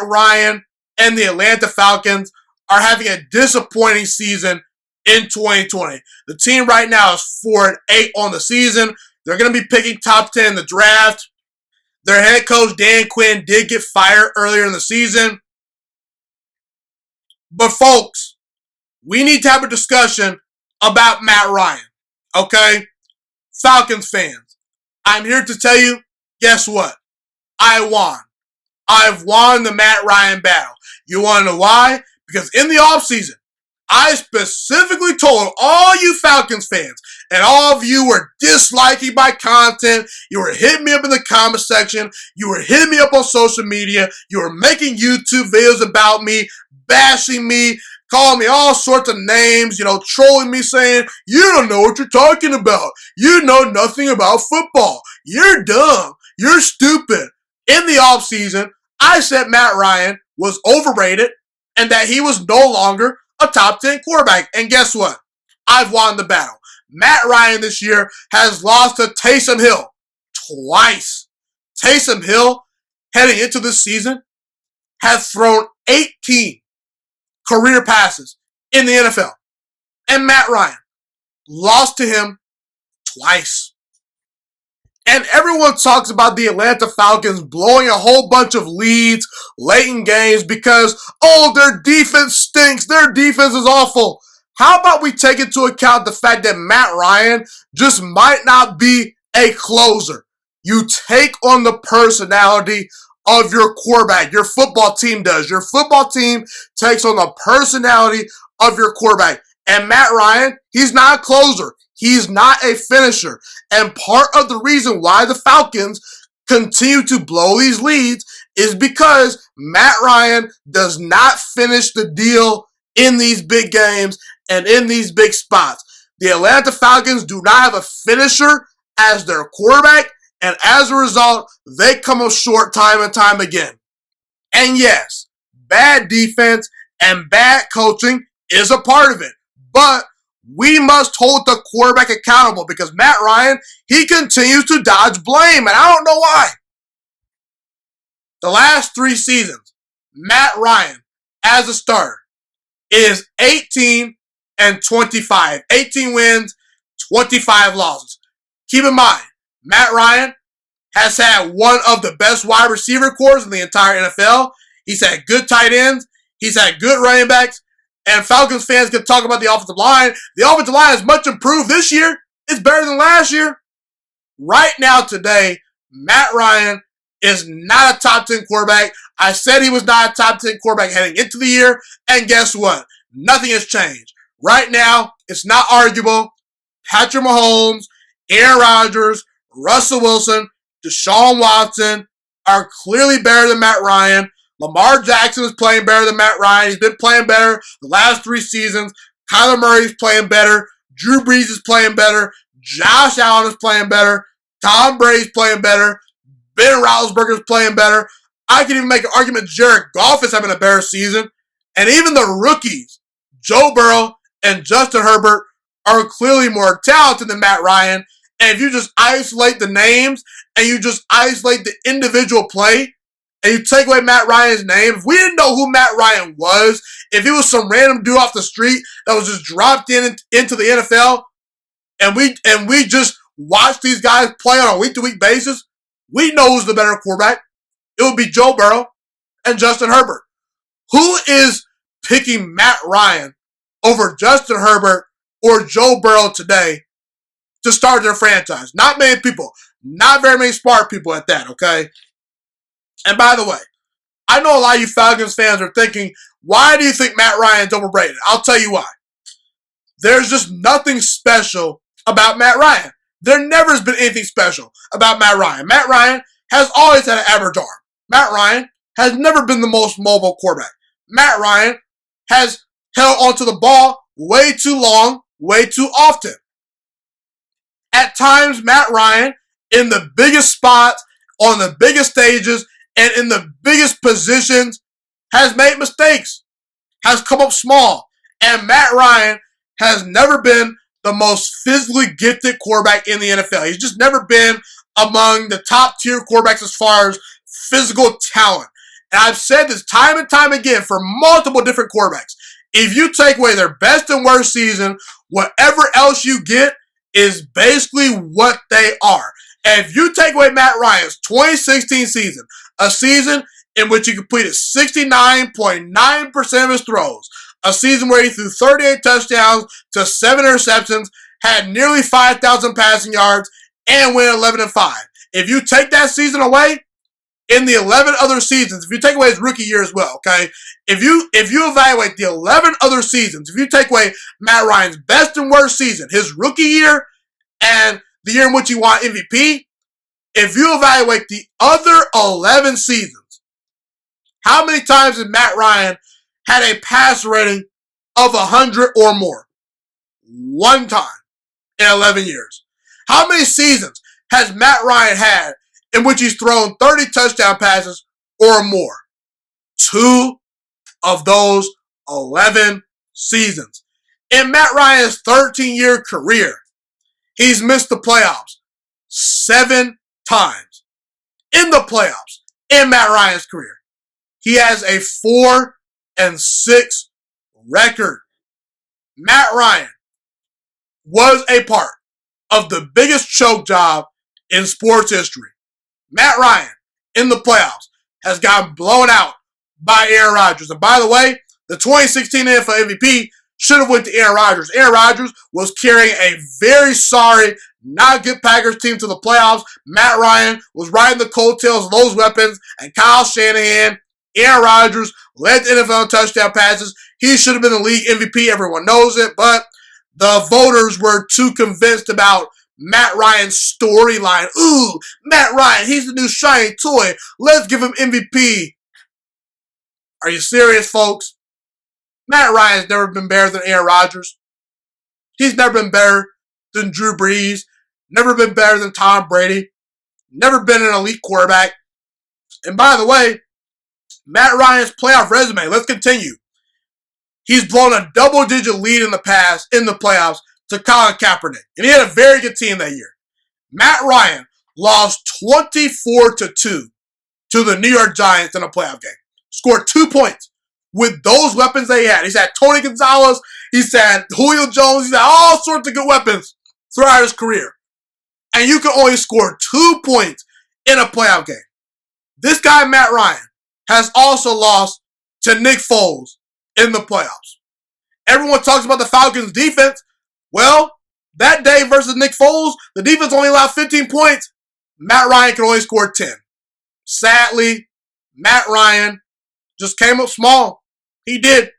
Ryan and the Atlanta Falcons are having a disappointing season in 2020. The team right now is 4-8 on the season. They're going to be picking top 10 in the draft. Their head coach, Dan Quinn, did get fired earlier in the season. But folks, we need to have a discussion about Matt Ryan. Okay? Falcons fans, I'm here to tell you, guess what? I won. I've won the Matt Ryan battle. You want to know why? Because in the offseason, I specifically told all you Falcons fans, and all of you were disliking my content, you were hitting me up in the comment section, you were hitting me up on social media, you were making YouTube videos about me, bashing me, calling me all sorts of names, trolling me, saying, you don't know what you're talking about. You know nothing about football. You're dumb. You're stupid. In the offseason, I said Matt Ryan was overrated and that he was no longer a top 10 quarterback. And guess what? I've won the battle. Matt Ryan this year has lost to Taysom Hill twice. Taysom Hill, heading into this season, has thrown 18 career passes in the NFL. And Matt Ryan lost to him twice. And everyone talks about the Atlanta Falcons blowing a whole bunch of leads late in games because, their defense stinks. Their defense is awful. How about we take into account the fact that Matt Ryan just might not be a closer? You take on the personality of your quarterback. Your football team does. Your football team takes on the personality of your quarterback. And Matt Ryan, he's not a closer. He's not a finisher. And part of the reason why the Falcons continue to blow these leads is because Matt Ryan does not finish the deal in these big games and in these big spots. The Atlanta Falcons do not have a finisher as their quarterback, and as a result, they come up short time and time again. And yes, bad defense and bad coaching is a part of it. But we must hold the quarterback accountable because Matt Ryan, he continues to dodge blame, and I don't know why. The last 3 seasons, Matt Ryan, as a starter, is 18-25. 18 wins, 25 losses. Keep in mind, Matt Ryan has had one of the best wide receiver corps in the entire NFL. He's had good tight ends. He's had good running backs. And Falcons fans can talk about the offensive line. The offensive line is much improved this year. It's better than last year. Right now, today, Matt Ryan is not a top 10 quarterback. I said he was not a top 10 quarterback heading into the year. And guess what? Nothing has changed. Right now, it's not arguable. Patrick Mahomes, Aaron Rodgers, Russell Wilson, Deshaun Watson are clearly better than Matt Ryan. Lamar Jackson is playing better than Matt Ryan. He's been playing better the last 3 seasons. Kyler Murray's playing better. Drew Brees is playing better. Josh Allen is playing better. Tom Brady's playing better. Ben Roethlisberger is playing better. I can even make an argument Jared Goff is having a better season. And even the rookies, Joe Burrow and Justin Herbert, are clearly more talented than Matt Ryan. And if you just isolate the names and you just isolate the individual play, and you take away Matt Ryan's name, if we didn't know who Matt Ryan was, if he was some random dude off the street that was just dropped into the NFL, and we just watch these guys play on a week-to-week basis, we know who's the better quarterback. It would be Joe Burrow and Justin Herbert. Who is picking Matt Ryan over Justin Herbert or Joe Burrow today to start their franchise? Not many people. Not very many smart people at that, okay? And by the way, I know a lot of you Falcons fans are thinking, why do you think Matt Ryan's overrated? I'll tell you why. There's just nothing special about Matt Ryan. There never has been anything special about Matt Ryan. Matt Ryan has always had an average arm. Matt Ryan has never been the most mobile quarterback. Matt Ryan has held onto the ball way too long, way too often. At times, Matt Ryan, in the biggest spots, on the biggest stages, and in the biggest positions, has made mistakes, has come up small. And Matt Ryan has never been the most physically gifted quarterback in the NFL. He's just never been among the top tier quarterbacks as far as physical talent. And I've said this time and time again for multiple different quarterbacks. If you take away their best and worst season, whatever else you get is basically what they are. And if you take away Matt Ryan's 2016 season, a season in which he completed 69.9% of his throws, a season where he threw 38 touchdowns to 7 interceptions, had nearly 5,000 passing yards, and went 11-5. If you take that season away, in the 11 other seasons, if you take away his rookie year as well, okay? If you evaluate the 11 other seasons, if you take away Matt Ryan's best and worst season, his rookie year, and the year in which he won MVP, if you evaluate the other 11 seasons, how many times has Matt Ryan had a pass rating of 100 or more? One time in 11 years. How many seasons has Matt Ryan had in which he's thrown 30 touchdown passes or more? 2 of those 11 seasons. In Matt Ryan's 13-year career, he's missed the playoffs 7 times. In the playoffs, in Matt Ryan's career, he has a 4-6 record. Matt Ryan was a part of the biggest choke job in sports history. Matt Ryan, in the playoffs, has gotten blown out by Aaron Rodgers. And by the way, the 2016 NFL MVP should have went to Aaron Rodgers. Aaron Rodgers was carrying a very sorry, not good Packers team to the playoffs. Matt Ryan was riding the coattails of those weapons. And Kyle Shanahan, Aaron Rodgers, led the NFL in touchdown passes. He should have been the league MVP. Everyone knows it. But the voters were too convinced about Matt Ryan's storyline. Ooh, Matt Ryan, he's the new shiny toy. Let's give him MVP. Are you serious, folks? Matt Ryan's never been better than Aaron Rodgers. He's never been better than Drew Brees. Never been better than Tom Brady. Never been an elite quarterback. And by the way, Matt Ryan's playoff resume, let's continue. He's blown a double-digit lead in the past, in the playoffs, to Colin Kaepernick. And he had a very good team that year. Matt Ryan lost 24-2 to the New York Giants in a playoff game. Scored 2 points with those weapons that he had. He's had Tony Gonzalez. He's had Julio Jones. He's had all sorts of good weapons throughout his career. And you can only score 2 points in a playoff game. This guy, Matt Ryan, has also lost to Nick Foles in the playoffs. Everyone talks about the Falcons' defense. Well, that day versus Nick Foles, the defense only allowed 15 points. Matt Ryan can only score 10. Sadly, Matt Ryan just came up small. He did.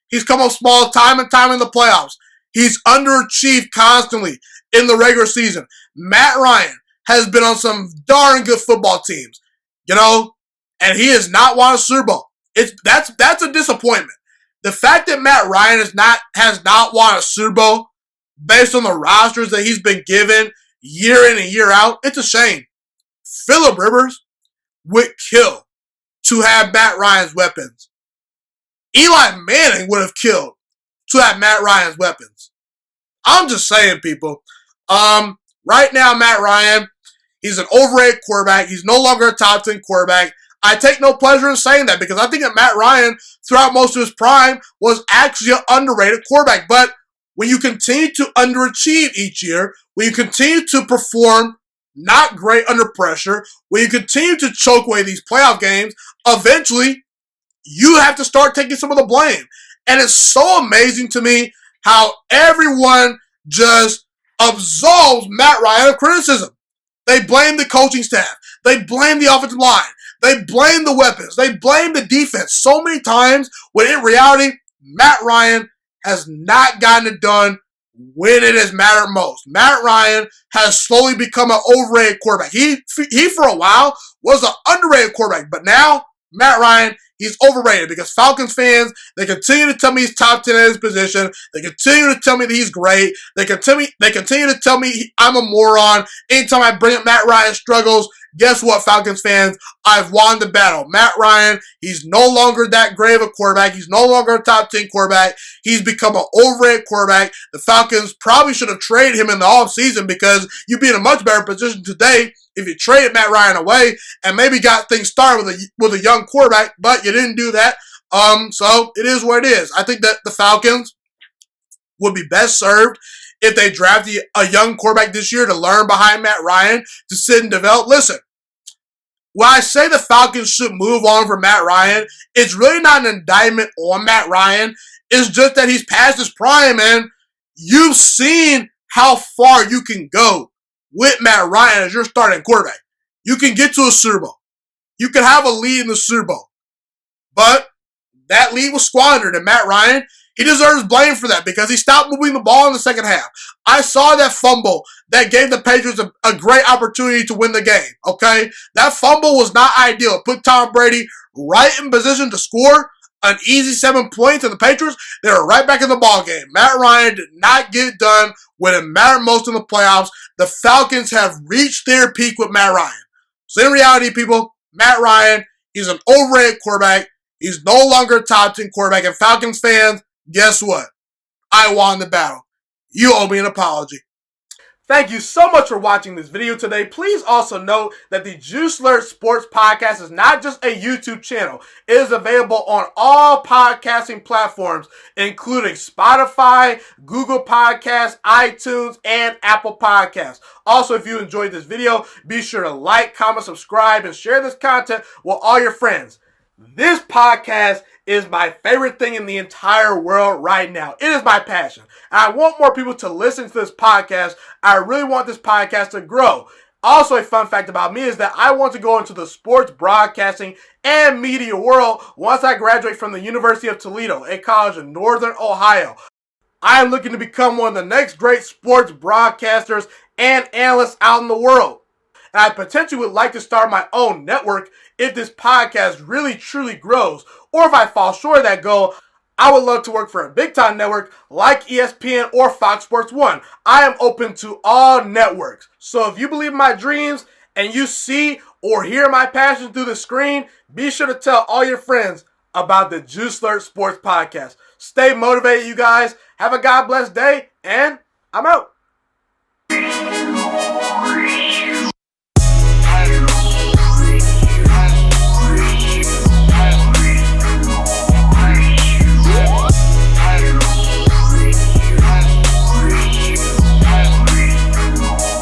He's come up small time and time in the playoffs. He's underachieved constantly in the regular season. Matt Ryan has been on some darn good football teams, and he has not won a Super Bowl. That's a disappointment. The fact that Matt Ryan has not won a Super Bowl based on the rosters that he's been given year in and year out, it's a shame. Phillip Rivers would kill to have Matt Ryan's weapons. Eli Manning would have killed to have Matt Ryan's weapons. I'm just saying, people. Right now, Matt Ryan, he's an overrated quarterback. He's no longer a top 10 quarterback. I take no pleasure in saying that because I think that Matt Ryan, throughout most of his prime, was actually an underrated quarterback. But when you continue to underachieve each year, when you continue to perform not great under pressure, when you continue to choke away these playoff games, eventually you have to start taking some of the blame. And it's so amazing to me how everyone just absolves Matt Ryan of criticism. They blame the coaching staff. They blame the offensive line. They blame the weapons. They blame the defense so many times when in reality, Matt Ryan has not gotten it done when it has mattered most. Matt Ryan has slowly become an overrated quarterback. He for a while was an underrated quarterback, but now Matt Ryan, he's overrated because Falcons fans, they continue to tell me he's top 10 at his position. They continue to tell me that he's great. They continue to tell me I'm a moron. Anytime I bring up Matt Ryan's struggles, guess what, Falcons fans? I've won the battle. Matt Ryan, he's no longer that great of a quarterback. He's no longer a top 10 quarterback. He's become an overrated quarterback. The Falcons probably should have traded him in the offseason because you'd be in a much better position today if you traded Matt Ryan away and maybe got things started with a young quarterback, but you didn't do that. So it is what it is. I think that the Falcons would be best served if they drafted a young quarterback this year to learn behind Matt Ryan, to sit and develop. Listen, when I say the Falcons should move on from Matt Ryan, it's really not an indictment on Matt Ryan. It's just that he's past his prime, and you've seen how far you can go with Matt Ryan as your starting quarterback. You can get to a Super Bowl. You can have a lead in the Super Bowl. But that lead was squandered, and Matt Ryan, he deserves blame for that because he stopped moving the ball in the second half. I saw that fumble that gave the Patriots a great opportunity to win the game, okay? That fumble was not ideal. It put Tom Brady right in position to score an easy 7 points, and the Patriots, they were right back in the ball game. Matt Ryan did not get it done when it mattered most in the playoffs. The Falcons have reached their peak with Matt Ryan. So in reality, people, Matt Ryan, he's an overrated quarterback. He's no longer a top 10 quarterback. And Falcons fans, guess what? I won the battle. You owe me an apology. Thank you so much for watching this video today. Please also note that the Juiciest Sports Podcast is not just a YouTube channel. It is available on all podcasting platforms, including Spotify, Google Podcasts, iTunes, and Apple Podcasts. Also, if you enjoyed this video, be sure to like, comment, subscribe, and share this content with all your friends. This podcast is my favorite thing in the entire world right now. It is my passion. And I want more people to listen to this podcast. I really want this podcast to grow. Also, a fun fact about me is that I want to go into the sports broadcasting and media world once I graduate from the University of Toledo, a college in Northern Ohio. I am looking to become one of the next great sports broadcasters and analysts out in the world. And I potentially would like to start my own network if this podcast really truly grows. Or if I fall short of that goal, I would love to work for a big time network like ESPN or Fox Sports 1. I am open to all networks. So if you believe in my dreams and you see or hear my passion through the screen, be sure to tell all your friends about the Juiciest Sports Podcast. Stay motivated, you guys. Have a God bless day, and I'm out.